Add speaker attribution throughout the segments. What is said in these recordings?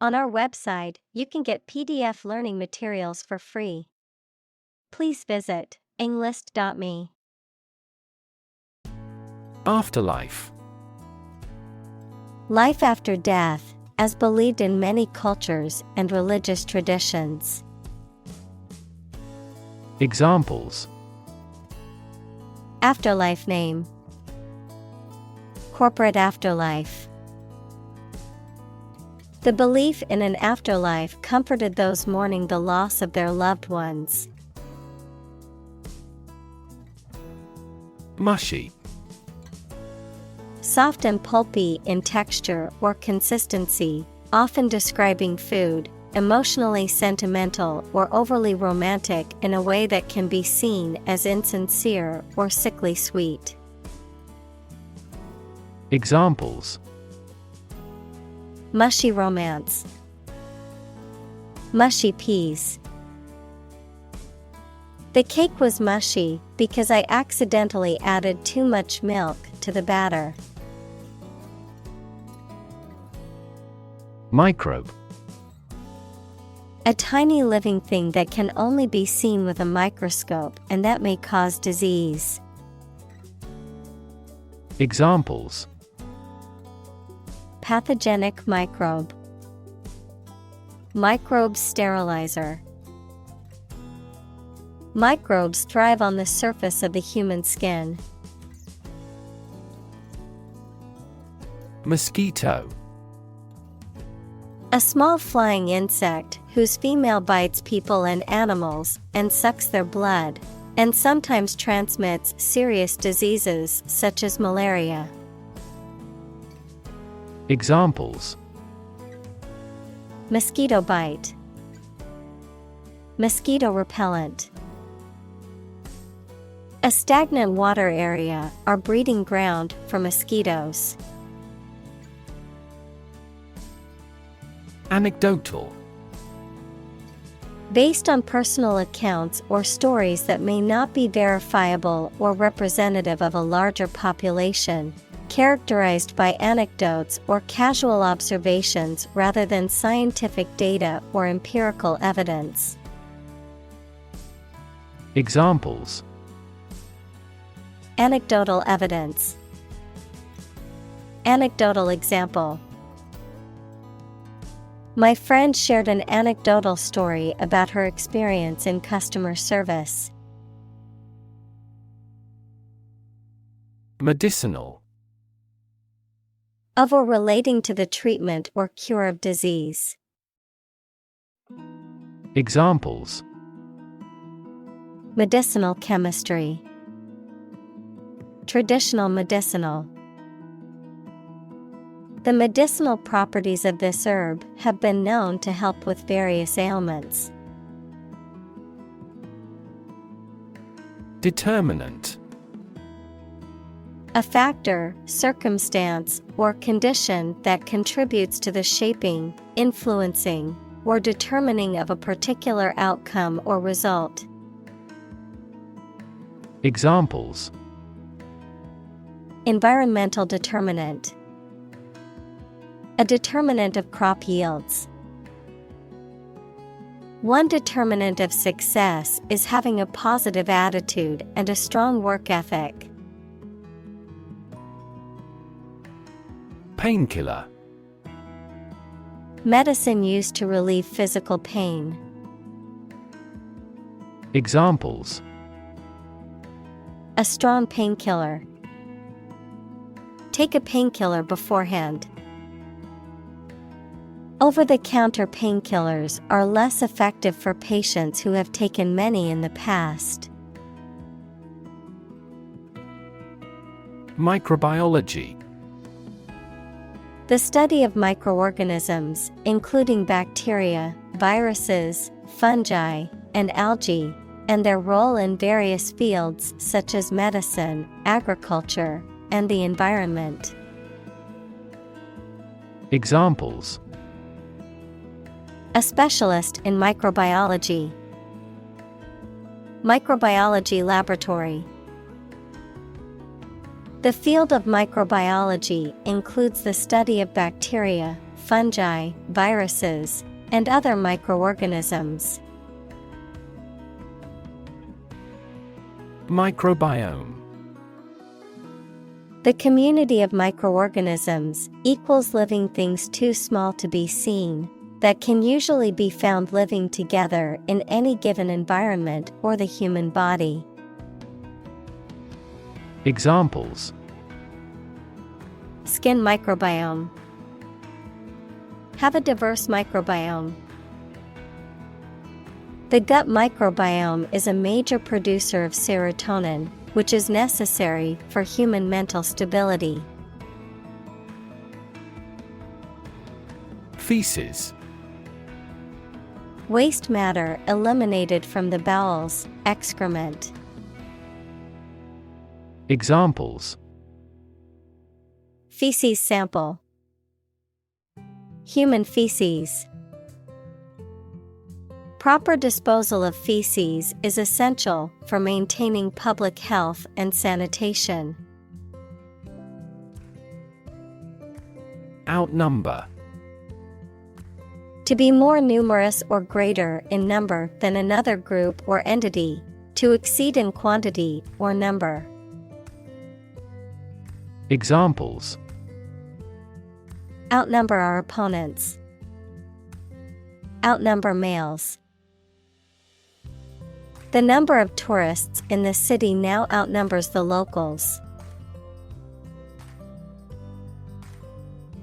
Speaker 1: On our website, you can get PDF learning materials for free. Please visit englist.me.
Speaker 2: Afterlife.
Speaker 1: Life after death, as believed in many cultures and religious traditions.
Speaker 2: Examples:
Speaker 1: Afterlife name. Corporate afterlife. The belief in an afterlife comforted those mourning the loss of their loved ones.
Speaker 2: Mushy.
Speaker 1: Soft and pulpy in texture or consistency, often describing food, emotionally sentimental or overly romantic in a way that can be seen as insincere or sickly sweet.
Speaker 2: Examples:
Speaker 1: Mushy romance. Mushy peas. The cake was mushy because I accidentally added too much milk to the batter.
Speaker 2: Microbe.
Speaker 1: A tiny living thing that can only be seen with a microscope and that may cause disease.
Speaker 2: Examples:
Speaker 1: Pathogenic microbe. Microbe sterilizer. Microbes thrive on the surface of the human skin.
Speaker 2: Mosquito.
Speaker 1: A small flying insect whose female bites people and animals and sucks their blood, and sometimes transmits serious diseases such as malaria.
Speaker 2: Examples:
Speaker 1: Mosquito bite. Mosquito repellent. A stagnant water area are breeding ground for mosquitoes.
Speaker 2: Anecdotal.
Speaker 1: Based on personal accounts or stories that may not be verifiable or representative of a larger population, characterized by anecdotes or casual observations rather than scientific data or empirical evidence.
Speaker 2: Examples:
Speaker 1: Anecdotal evidence. Anecdotal example. My friend shared an anecdotal story about her experience in customer service.
Speaker 2: Medicinal.
Speaker 1: Of or relating to the treatment or cure of disease.
Speaker 2: Examples:
Speaker 1: Medicinal chemistry. Traditional medicinal. The medicinal properties of this herb have been known to help with various ailments.
Speaker 2: Determinant.
Speaker 1: A factor, circumstance, or condition that contributes to the shaping, influencing, or determining of a particular outcome or result.
Speaker 2: Examples:
Speaker 1: Environmental determinant. A determinant of crop yields. One determinant of success is having a positive attitude and a strong work ethic.
Speaker 2: Painkiller.
Speaker 1: Medicine used to relieve physical pain.
Speaker 2: Examples:
Speaker 1: A strong painkiller. Take a painkiller beforehand. Over-the-counter painkillers are less effective for patients who have taken many in the past.
Speaker 2: Microbiology.
Speaker 1: The study of microorganisms, including bacteria, viruses, fungi, and algae, and their role in various fields such as medicine, agriculture, and the environment.
Speaker 2: Examples:
Speaker 1: A specialist in microbiology. Microbiology laboratory. The field of microbiology includes the study of bacteria, fungi, viruses, and other microorganisms.
Speaker 2: Microbiome.
Speaker 1: The community of microorganisms equals living things too small to be seen, that can usually be found living together in any given environment or the human body.
Speaker 2: Examples:
Speaker 1: Skin microbiome. Have a diverse microbiome. The gut microbiome is a major producer of serotonin, which is necessary for human mental stability.
Speaker 2: Feces.
Speaker 1: Waste matter eliminated from the bowels, excrement.
Speaker 2: Examples:
Speaker 1: Feces sample. Human feces. Proper disposal of feces is essential for maintaining public health and sanitation.
Speaker 2: Outnumber.
Speaker 1: To be more numerous or greater in number than another group or entity, to exceed in quantity or number.
Speaker 2: Examples:
Speaker 1: Outnumber our opponents. Outnumber males. The number of tourists in the city now outnumbers the locals.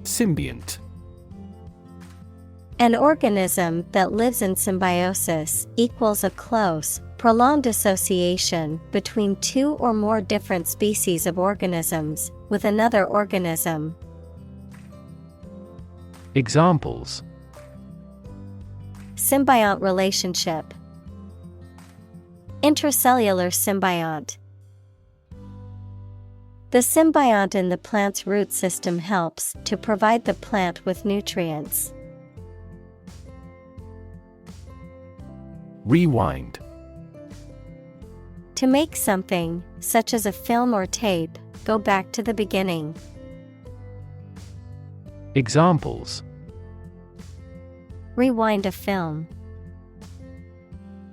Speaker 2: Symbiont.
Speaker 1: An organism that lives in symbiosis equals a close, prolonged association between two or more different species of organisms with another organism.
Speaker 2: Examples:
Speaker 1: Symbiont relationship. Intracellular symbiont. The symbiont in the plant's root system helps to provide the plant with nutrients.
Speaker 2: Rewind.
Speaker 1: To make something, such as a film or tape, go back to the beginning.
Speaker 2: Examples:
Speaker 1: Rewind a film.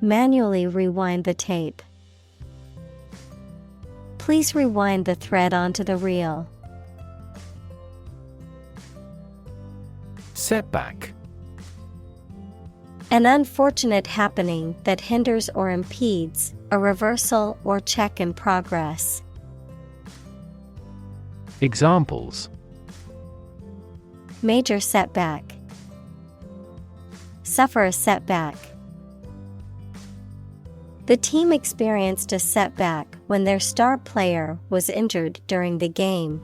Speaker 1: Manually rewind the tape. Please rewind the thread onto the reel.
Speaker 2: Setback.
Speaker 1: An unfortunate happening that hinders or impedes a reversal or check in progress.
Speaker 2: Examples:
Speaker 1: Major setback. Suffer a setback. The team experienced a setback when their star player was injured during the game.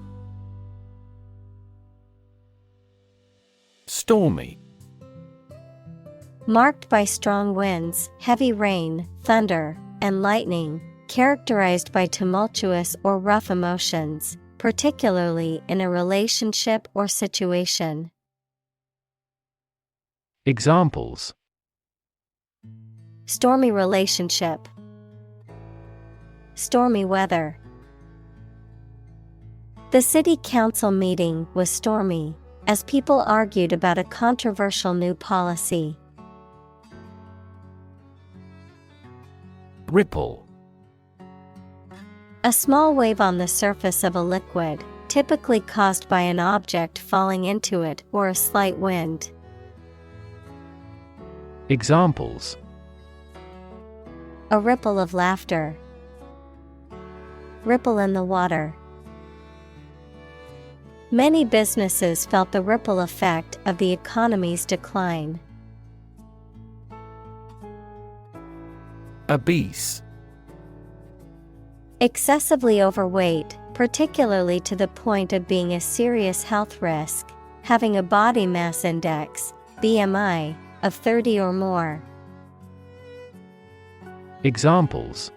Speaker 2: Stormy.
Speaker 1: Marked by strong winds, heavy rain, thunder, and lightning, characterized by tumultuous or rough emotions, particularly in a relationship or situation.
Speaker 2: Examples:
Speaker 1: Stormy relationship. Stormy weather. The city council meeting was stormy, as people argued about a controversial new policy.
Speaker 2: Ripple.
Speaker 1: A small wave on the surface of a liquid, typically caused by an object falling into it or a slight wind.
Speaker 2: Examples:
Speaker 1: A ripple of laughter. Ripple in the water. Many businesses felt the ripple effect of the economy's decline.
Speaker 2: Obese.
Speaker 1: Excessively overweight, particularly to the point of being a serious health risk, having a body mass index, BMI, of 30 or more.
Speaker 2: Examples: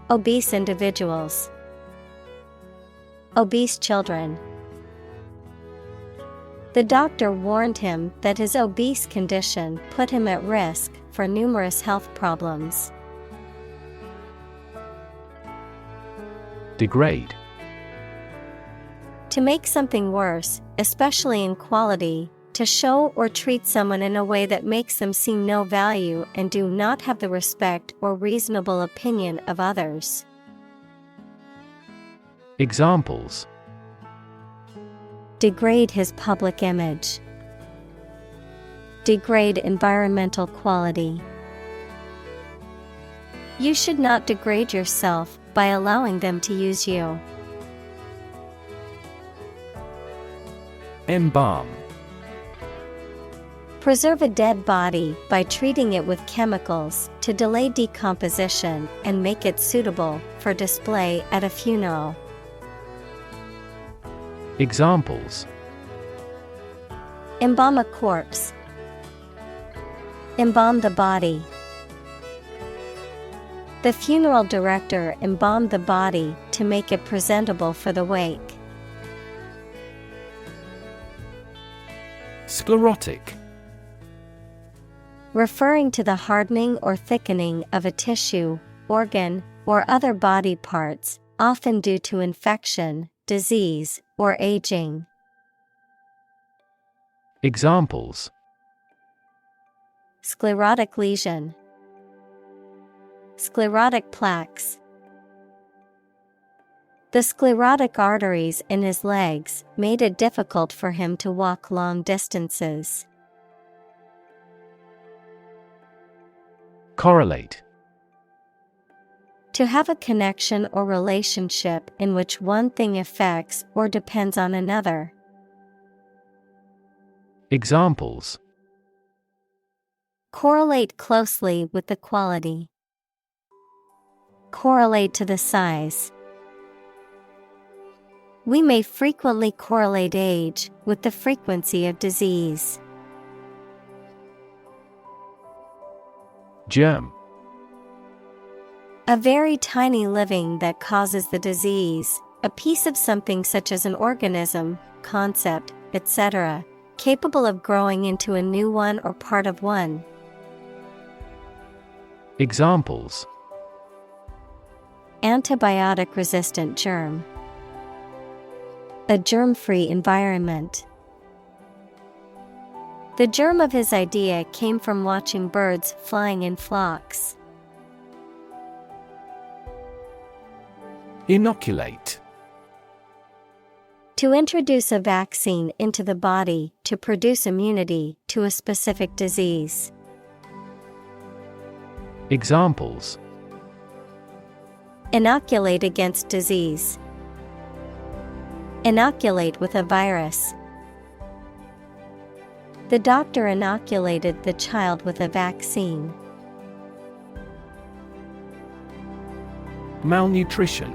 Speaker 1: Obese individuals. Obese children. The doctor warned him that his obese condition put him at risk for numerous health problems.
Speaker 2: Degrade.
Speaker 1: To make something worse, especially in quality, to show or treat someone in a way that makes them see no value and do not have the respect or reasonable opinion of others.
Speaker 2: Examples:
Speaker 1: degrade his public image, degrade environmental quality. You should not degrade yourself by allowing them to use you.
Speaker 2: Embalm.
Speaker 1: Preserve a dead body by treating it with chemicals to delay decomposition and make it suitable for display at a funeral.
Speaker 2: Examples:
Speaker 1: embalm a corpse, embalm the body. The funeral director embalmed the body to make it presentable for the wake.
Speaker 2: Sclerotic.
Speaker 1: Referring to the hardening or thickening of a tissue, organ, or other body parts, often due to infection, disease, or aging.
Speaker 2: Examples:
Speaker 1: sclerotic lesion, sclerotic plaques. The sclerotic arteries in his legs made it difficult for him to walk long distances.
Speaker 2: Correlate.
Speaker 1: To have a connection or relationship in which one thing affects or depends on another.
Speaker 2: Examples:
Speaker 1: correlate closely with the quality, correlate to the size. We may frequently correlate age with the frequency of disease.
Speaker 2: Germ.
Speaker 1: A very tiny living that causes the disease, a piece of something such as an organism, concept, etc., capable of growing into a new one or part of one.
Speaker 2: Examples:
Speaker 1: antibiotic-resistant germ, a germ-free environment. The germ of his idea came from watching birds flying in flocks.
Speaker 2: Inoculate.
Speaker 1: To introduce a vaccine into the body to produce immunity to a specific disease.
Speaker 2: Examples:
Speaker 1: inoculate against disease, inoculate with a virus. The doctor inoculated the child with a vaccine.
Speaker 2: Malnutrition.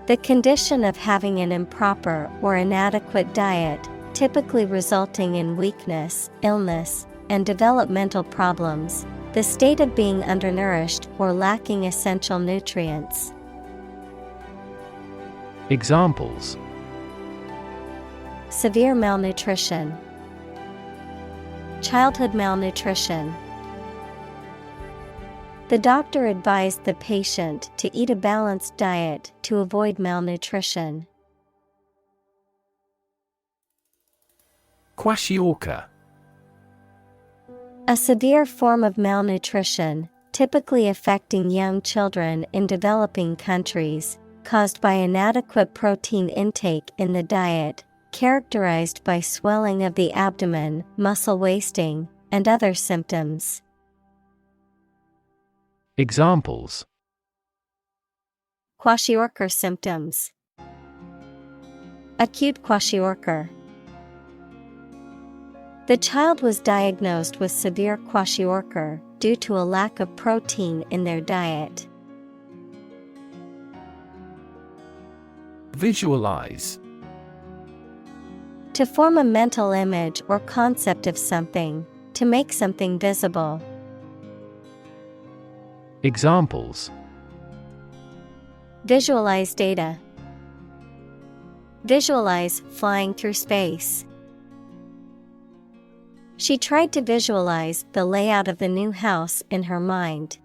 Speaker 1: The condition of having an improper or inadequate diet, typically resulting in weakness, illness, and developmental problems. The state of being undernourished or lacking essential nutrients.
Speaker 2: Examples:
Speaker 1: severe malnutrition, childhood malnutrition. The doctor advised the patient to eat a balanced diet to avoid malnutrition.
Speaker 2: Kwashiorkor.
Speaker 1: A severe form of malnutrition, typically affecting young children in developing countries, caused by inadequate protein intake in the diet, characterized by swelling of the abdomen, muscle wasting, and other symptoms.
Speaker 2: Examples:
Speaker 1: kwashiorkor symptoms, acute kwashiorkor. The child was diagnosed with severe kwashiorkor due to a lack of protein in their diet.
Speaker 2: Visualize.
Speaker 1: To form a mental image or concept of something, to make something visible.
Speaker 2: Examples:
Speaker 1: visualize data, visualize flying through space. She tried to visualize the layout of the new house in her mind.